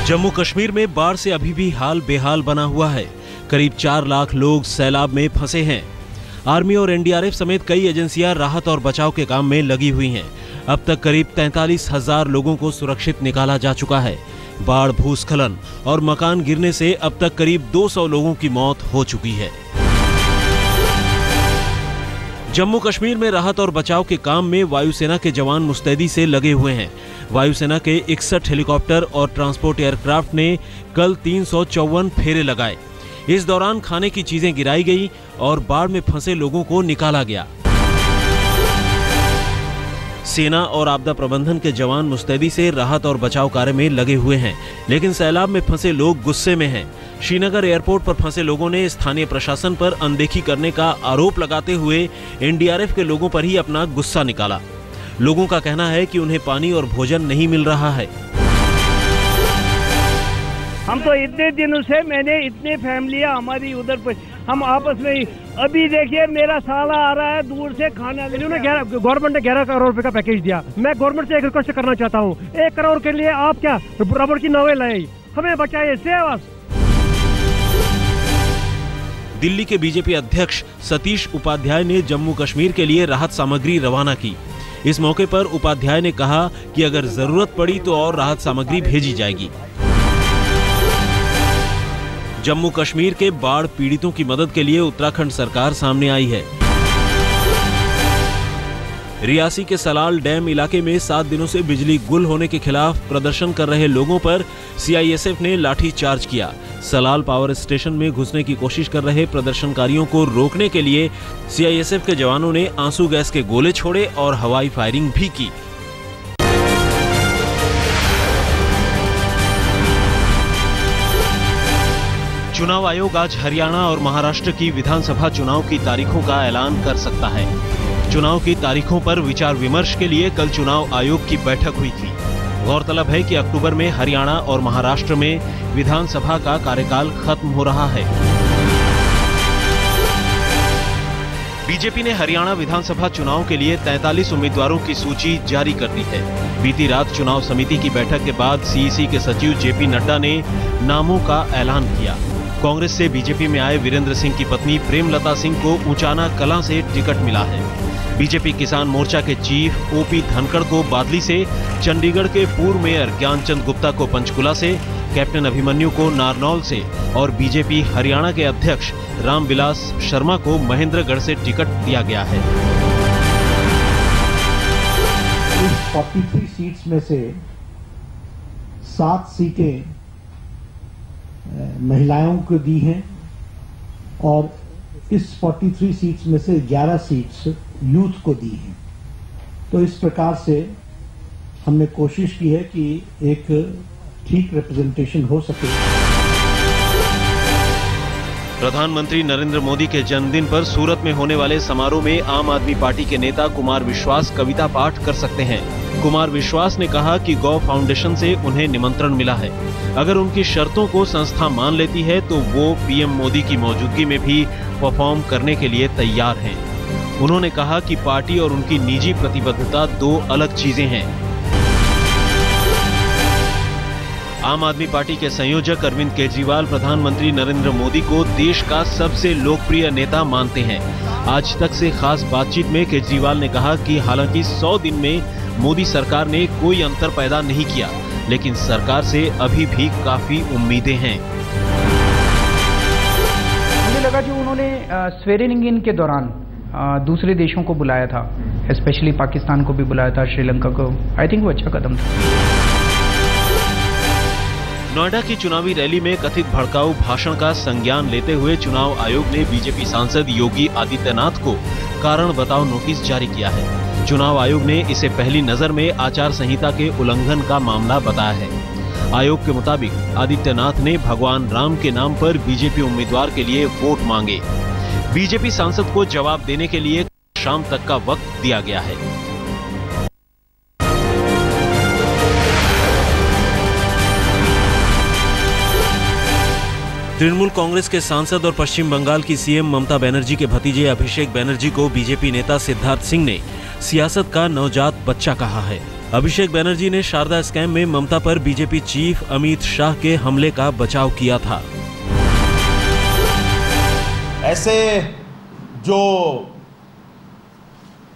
जम्मू कश्मीर में बाढ़ से अभी भी हाल बेहाल बना हुआ है। करीब 4 लाख लोग सैलाब में फंसे हैं। आर्मी और एनडीआरएफ समेत कई एजेंसियां राहत और बचाव के काम में लगी हुई हैं। अब तक करीब 43,000 लोगों को सुरक्षित निकाला जा चुका है। बाढ़, भूस्खलन और मकान गिरने से अब तक करीब 200 लोगों की मौत हो चुकी है। जम्मू कश्मीर में राहत और बचाव के काम में वायुसेना के जवान मुस्तैदी से लगे हुए हैं। वायुसेना के 61 हेलीकॉप्टर और ट्रांसपोर्ट एयरक्राफ्ट ने कल 354 फेरे लगाए। इस दौरान खाने की चीजें गिराई गई और बाढ़ में फंसे लोगों को निकाला गया। सेना और आपदा प्रबंधन के जवान मुस्तैदी से राहत और बचाव कार्य में लगे हुए हैं, लेकिन सैलाब में फंसे लोग गुस्से में हैं। श्रीनगर एयरपोर्ट पर फंसे लोगों ने स्थानीय प्रशासन पर अनदेखी करने का आरोप लगाते हुए एनडीआरएफ के लोगों पर ही अपना गुस्सा निकाला। लोगों का कहना है कि उन्हें पानी और भोजन नहीं मिल रहा है। हम तो इतने दिनों से इतनी फैमिलियां हमारी उधर पर हम आपस में ही, अभी देखिए मेरा साला आ रहा है दूर से खाना लेने। गवर्नमेंट ने 11 करोड़ रुपए का पैकेज दिया। मैं गवर्नमेंट से एक रिक्वेस्ट करना चाहता हूँ, 1 करोड़ के लिए आप क्या रबड़ की नावें लाए, हमें बचाइए। सेवा। दिल्ली के बीजेपी अध्यक्ष सतीश उपाध्याय ने जम्मू कश्मीर के लिए राहत सामग्री रवाना की। इस मौके पर उपाध्याय ने कहा कि अगर जरूरत पड़ी तो और राहत सामग्री भेजी जाएगी। जम्मू कश्मीर के बाढ़ पीड़ितों की मदद के लिए उत्तराखंड सरकार सामने आई है। रियासी के सलाल डैम इलाके में 7 दिनों से बिजली गुल होने के खिलाफ प्रदर्शन कर रहे लोगों पर सीआईएसएफ ने लाठी चार्ज किया। सलाल पावर स्टेशन में घुसने की कोशिश कर रहे प्रदर्शनकारियों को रोकने के लिए सीआईएसएफ के जवानों ने आंसू गैस के गोले छोड़े और हवाई फायरिंग भी की। चुनाव आयोग आज हरियाणा और महाराष्ट्र की विधानसभा चुनाव की तारीखों का ऐलान कर सकता है। चुनाव की तारीखों पर विचार विमर्श के लिए कल चुनाव आयोग की बैठक हुई थी। गौरतलब है कि अक्टूबर में हरियाणा और महाराष्ट्र में विधानसभा का कार्यकाल खत्म हो रहा है। बीजेपी ने हरियाणा विधानसभा चुनाव के लिए 43 उम्मीदवारों की सूची जारी कर दी है। बीती रात चुनाव समिति की बैठक के बाद सीईसी के सचिव जेपी नड्डा ने नामों का ऐलान किया। कांग्रेस से बीजेपी में आए वीरेंद्र सिंह की पत्नी प्रेमलता सिंह को ऊंचाना कलां से टिकट मिला है। बीजेपी किसान मोर्चा के चीफ ओपी धनखड़ को बादली से, चंडीगढ़ के पूर्व मेयर ज्ञानचंद गुप्ता को पंचकुला से, कैप्टन अभिमन्यु को नारनौल से और बीजेपी हरियाणा के अध्यक्ष रामविलास शर्मा को महेंद्रगढ़ से टिकट दिया गया है। 43 सीट्स में से 7 सीटें महिलाओं को दी हैं और इस 43 सीट्स में से 11 सीट्स यूथ को दी हैं। तो इस प्रकार से हमने कोशिश की है कि एक ठीक रिप्रेजेंटेशन हो सके। प्रधानमंत्री नरेंद्र मोदी के जन्मदिन पर सूरत में होने वाले समारोह में आम आदमी पार्टी के नेता कुमार विश्वास कविता पाठ कर सकते हैं। कुमार विश्वास ने कहा कि गौ फाउंडेशन से उन्हें निमंत्रण मिला है। अगर उनकी शर्तों को संस्था मान लेती है तो वो पीएम मोदी की मौजूदगी में भी परफॉर्म करने के लिए तैयार हैं। उन्होंने कहा कि पार्टी और उनकी निजी प्रतिबद्धता 2 अलग चीजें हैं। आम आदमी पार्टी के संयोजक अरविंद केजरीवाल प्रधानमंत्री नरेंद्र मोदी को देश का सबसे लोकप्रिय नेता मानते हैं। आज तक से खास बातचीत में केजरीवाल ने कहा कि हालांकि 100 दिन में मोदी सरकार ने कोई अंतर पैदा नहीं किया, लेकिन सरकार से अभी भी काफी उम्मीदें हैं। मुझे लगा कि उन्होंने स्वेरिंग इन के दौरान दूसरे देशों को बुलाया था, स्पेशली पाकिस्तान को भी बुलाया था, श्रीलंका को। आई थिंक वो अच्छा कदम था। नोएडा की चुनावी रैली में कथित भड़काऊ भाषण का संज्ञान लेते हुए चुनाव आयोग ने बीजेपी सांसद योगी आदित्यनाथ को कारण बताओ नोटिस जारी किया है। चुनाव आयोग ने इसे पहली नजर में आचार संहिता के उल्लंघन का मामला बताया है। आयोग के मुताबिक आदित्यनाथ ने भगवान राम के नाम पर बीजेपी उम्मीदवार के लिए वोट मांगे। बीजेपी सांसद को जवाब देने के लिए शाम तक का वक्त दिया गया है। तृणमूल कांग्रेस के सांसद और पश्चिम बंगाल की सीएम ममता बनर्जी के भतीजे अभिषेक बनर्जी को बीजेपी नेता सिद्धार्थ सिंह ने सियासत का नवजात बच्चा कहा है। अभिषेक बनर्जी ने शारदा स्कैम में ममता पर बीजेपी चीफ अमित शाह के हमले का बचाव किया था। ऐसे जो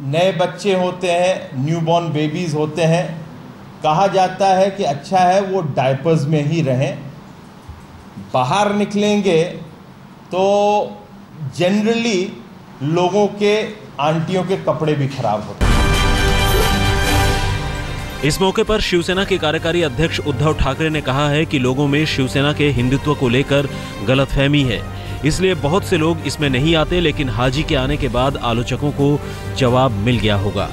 नए बच्चे होते हैं, न्यूबॉर्न बेबीज होते हैं, कहा जाता है कि अच्छा है वो डायपर्स में ही रहें। बाहर निकलेंगे तो जनरली लोगों के, आंटियों के कपड़े भी खराब होते हैं। इस मौके पर शिवसेना के कार्यकारी अध्यक्ष उद्धव ठाकरे ने कहा है कि लोगों में शिवसेना के हिंदुत्व को लेकर गलतफहमी है, इसलिए बहुत से लोग इसमें नहीं आते, लेकिन हाजी के आने के बाद आलोचकों को जवाब मिल गया होगा।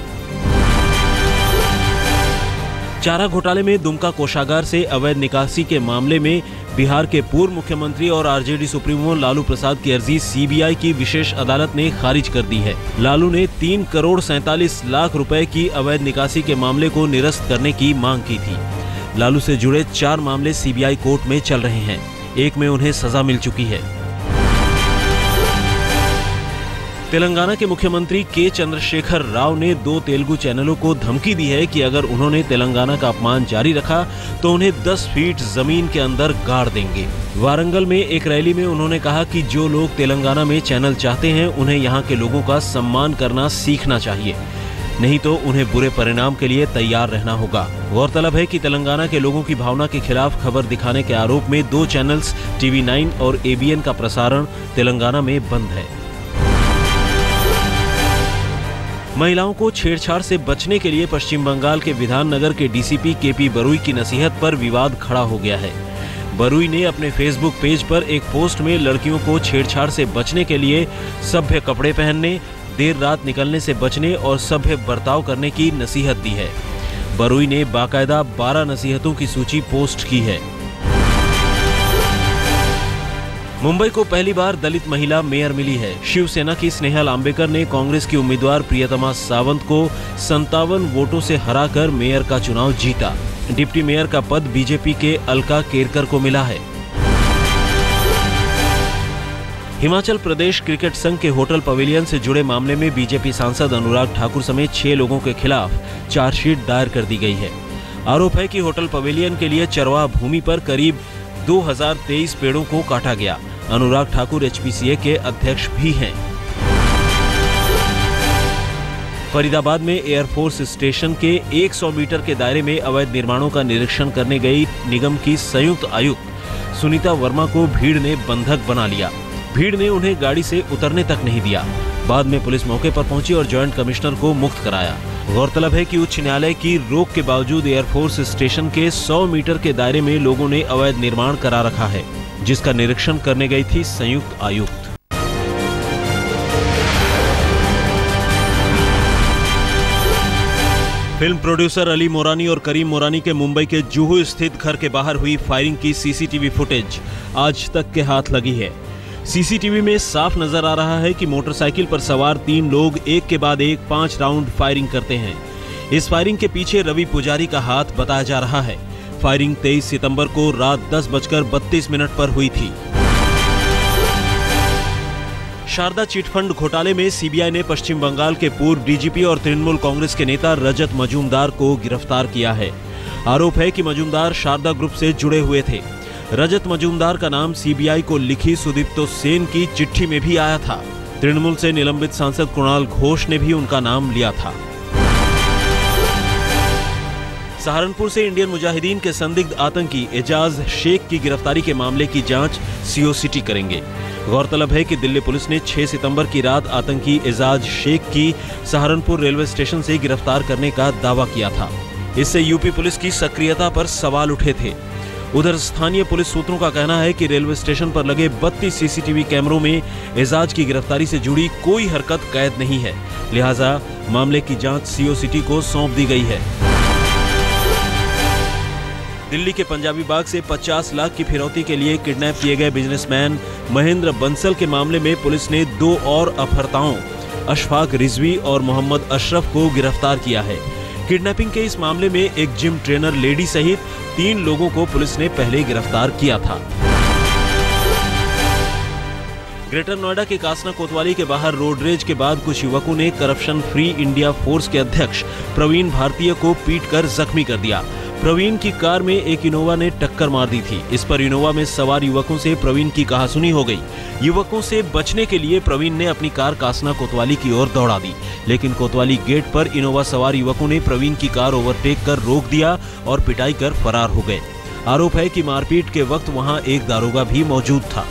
चारा घोटाले में दुमका कोषागार से अवैध निकासी के मामले में बिहार के पूर्व मुख्यमंत्री और आरजेडी सुप्रीमो लालू प्रसाद की अर्जी सीबीआई की विशेष अदालत ने खारिज कर दी है। लालू ने 3 करोड़ 47 लाख रुपए की अवैध निकासी के मामले को निरस्त करने की मांग की थी। लालू से जुड़े 4 मामले सीबीआई कोर्ट में चल रहे हैं, एक में उन्हें सजा मिल चुकी है। तेलंगाना के मुख्यमंत्री के चंद्रशेखर राव ने 2 तेलुगु चैनलों को धमकी दी है कि अगर उन्होंने तेलंगाना का अपमान जारी रखा तो उन्हें 10 फीट जमीन के अंदर गाड़ देंगे। वारंगल में एक रैली में उन्होंने कहा कि जो लोग तेलंगाना में चैनल चाहते हैं उन्हें यहाँ के लोगों का सम्मान करना सीखना चाहिए, नहीं तो उन्हें बुरे परिणाम के लिए तैयार रहना होगा। गौरतलब है कि तेलंगाना के लोगों की भावना के खिलाफ खबर दिखाने के आरोप में 2 चैनल्स TV9 और ABN का प्रसारण तेलंगाना में बंद है। महिलाओं को छेड़छाड़ से बचने के लिए पश्चिम बंगाल के विधाननगर के डीसीपी केपी बरुई की नसीहत पर विवाद खड़ा हो गया है। बरुई ने अपने फेसबुक पेज पर एक पोस्ट में लड़कियों को छेड़छाड़ से बचने के लिए सभ्य कपड़े पहनने, देर रात निकलने से बचने और सभ्य बर्ताव करने की नसीहत दी है। बरुई ने बाकायदा 12 नसीहतों की सूची पोस्ट की है। मुंबई को पहली बार दलित महिला मेयर मिली है। शिवसेना की स्नेहा लांबेकर ने कांग्रेस की उम्मीदवार प्रियतमा सावंत को 57 वोटों से हराकर मेयर का चुनाव जीता। डिप्टी मेयर का पद बीजेपी के अलका केरकर को मिला है। हिमाचल प्रदेश क्रिकेट संघ के होटल पवेलियन से जुड़े मामले में बीजेपी सांसद अनुराग ठाकुर समेत 6 लोगों के खिलाफ चार्जशीट दायर कर दी गई है। आरोप है कि होटल पवेलियन के लिए चरवाह भूमि पर करीब 2023 पेड़ों को काटा गया। अनुराग ठाकुर HPCA के अध्यक्ष भी हैं। फरीदाबाद में एयरफोर्स स्टेशन के 100 मीटर के दायरे में अवैध निर्माणों का निरीक्षण करने गई निगम की संयुक्त आयुक्त सुनीता वर्मा को भीड़ ने बंधक बना लिया। भीड़ ने उन्हें गाड़ी से उतरने तक नहीं दिया। बाद में पुलिस मौके पर पहुंची और जॉइंट कमिश्नर को मुक्त कराया। गौरतलब है कि उच्च न्यायालय की रोक के बावजूद एयरफोर्स स्टेशन के 100 मीटर के दायरे में लोगों ने अवैध निर्माण करा रखा है, जिसका निरीक्षण करने गई थी संयुक्त आयुक्त। फिल्म प्रोड्यूसर अली मोरानी और करीम मोरानी के मुंबई के जुहू स्थित घर के बाहर हुई फायरिंग की CCTV फुटेज आज तक के हाथ लगी है। CCTV में साफ नजर आ रहा है कि मोटरसाइकिल पर सवार 3 लोग एक के बाद एक 5 राउंड फायरिंग करते हैं। इस फायरिंग के पीछे रवि पुजारी का हाथ बताया जा रहा है। फायरिंग 23 सितंबर को रात 10:32 पर हुई थी। शारदा चिटफंड घोटाले में सीबीआई ने पश्चिम बंगाल के पूर्व डीजीपी और तृणमूल कांग्रेस के नेता रजत मजूमदार को गिरफ्तार किया है। आरोप है कि मजूमदार शारदा ग्रुप से जुड़े हुए थे। रजत मजूमदार का नाम सीबीआई को लिखी सुदीप्तो सेन की चिट्ठी में भी आया था। तृणमूल से निलंबित सांसद कुणाल घोष ने भी उनका नाम लिया था। सहारनपुर से इंडियन मुजाहिदीन के संदिग्ध आतंकी एजाज शेख की गिरफ्तारी के मामले की जांच सीओ सिटी करेंगे। गौरतलब है कि दिल्ली पुलिस ने 6 सितंबर की रात आतंकी एजाज शेख की सहारनपुर रेलवे स्टेशन से गिरफ्तार करने का दावा किया था। इससे यूपी पुलिस की सक्रियता पर सवाल उठे थे। उधर स्थानीय पुलिस सूत्रों का कहना है कि रेलवे स्टेशन पर लगे 32 सीसीटीवी कैमरों में एजाज की गिरफ्तारी से जुड़ी कोई हरकत कैद नहीं है, लिहाजा मामले की जांच सीओ सिटी को सौंप दी गई है। दिल्ली के पंजाबी बाग से 50 लाख की फिरौती के लिए किडनैप किए गए बिजनेसमैन महेंद्र बंसल के मामले में पुलिस ने 2 और अपहर्ताओं अशफाक रिजवी और मोहम्मद अशरफ को गिरफ्तार किया है। किडनैपिंग के इस मामले में एक जिम ट्रेनर लेडी सहित 3 लोगों को पुलिस ने पहले गिरफ्तार किया था। ग्रेटर नोएडा के कासना कोतवाली के बाहर रोड रेज के बाद कुछ युवकों ने करप्शन फ्री इंडिया फोर्स के अध्यक्ष प्रवीण भारतीय को पीटकर जख्मी कर दिया। प्रवीण की कार में एक इनोवा ने टक्कर मार दी थी। इस पर इनोवा में सवार युवकों से प्रवीण की कहासुनी हो गई। युवकों से बचने के लिए प्रवीण ने अपनी कार कासना कोतवाली की ओर दौड़ा दी, लेकिन कोतवाली गेट पर इनोवा सवार युवकों ने प्रवीण की कार ओवरटेक कर रोक दिया और पिटाई कर फरार हो गए। आरोप है कि मारपीट के वक्त वहां एक दारोगा भी मौजूद था।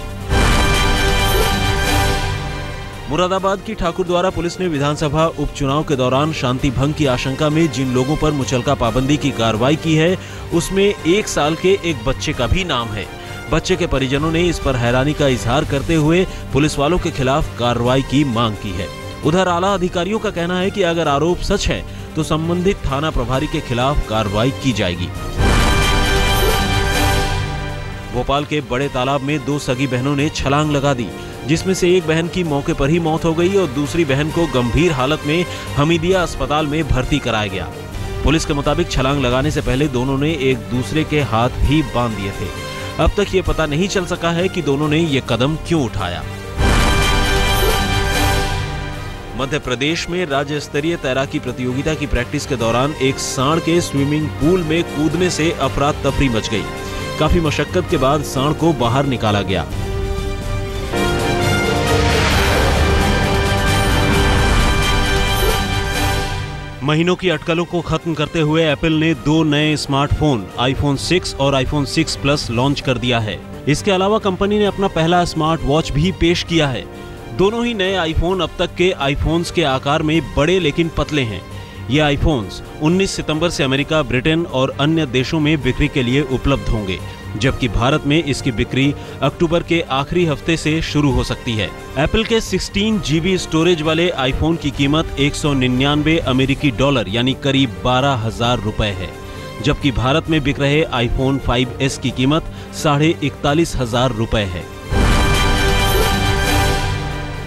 मुरादाबाद की ठाकुरद्वारा पुलिस ने विधानसभा उपचुनाव के दौरान शांति भंग की आशंका में जिन लोगों पर मुचलका पाबंदी की कार्रवाई की है, उसमें 1 साल के एक बच्चे का भी नाम है। बच्चे के परिजनों ने इस पर हैरानी का इजहार करते हुए पुलिस वालों के खिलाफ कार्रवाई की मांग की है। उधर आला अधिकारियों का कहना है कि अगर आरोप सच है तो संबंधित थाना प्रभारी के खिलाफ कार्रवाई की जाएगी। भोपाल के बड़े तालाब में 2 सगी बहनों ने छलांग लगा दी, जिसमें से एक बहन की मौके पर ही मौत हो गई और दूसरी बहन को गंभीर हालत में हमीदिया अस्पताल में भर्ती कराया गया। पुलिस के मुताबिक छलांग लगाने से पहले दोनों ने एक दूसरे के हाथ भी बांध दिए थे। अब तक ये पता नहीं चल सका है कि दोनों ने ये कदम क्यों उठाया। मध्य प्रदेश में राज्य स्तरीय तैराकी प्रतियोगिता की प्रैक्टिस के दौरान एक सांड के स्विमिंग पूल में कूदने से अफरा तफरी मच गई। काफी मशक्कत के बाद सांड को बाहर निकाला गया। महीनों की अटकलों को खत्म करते हुए एप्पल ने 2 नए स्मार्टफोन आईफोन 6 और आईफोन 6 प्लस लॉन्च कर दिया है। इसके अलावा कंपनी ने अपना पहला स्मार्ट वॉच भी पेश किया है। दोनों ही नए आईफोन अब तक के आईफोन्स के आकार में बड़े लेकिन पतले हैं। ये आईफोन्स 19 सितंबर से अमेरिका, ब्रिटेन और अन्य देशों में बिक्री के लिए उपलब्ध होंगे, जबकि भारत में इसकी बिक्री अक्टूबर के आखिरी हफ्ते से शुरू हो सकती है। एप्पल के 16 GB स्टोरेज वाले आईफोन की कीमत 199 अमेरिकी डॉलर यानी करीब 12,000 रुपए है, जबकि भारत में बिक रहे आईफोन 5S की कीमत 41,500 रुपए है।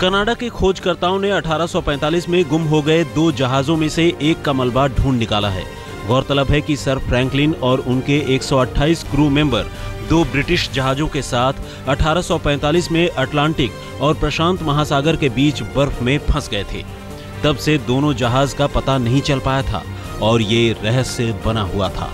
कनाडा के खोजकर्ताओं ने 1845 में गुम हो गए 2 जहाजों में से एक का मलबा ढूंढ निकाला है। गौरतलब है कि सर फ्रैंकलिन और उनके 128 क्रू मेंबर 2 ब्रिटिश जहाजों के साथ 1845 में अटलांटिक और प्रशांत महासागर के बीच बर्फ में फंस गए थे। तब से दोनों जहाज का पता नहीं चल पाया था और ये रहस्य बना हुआ था।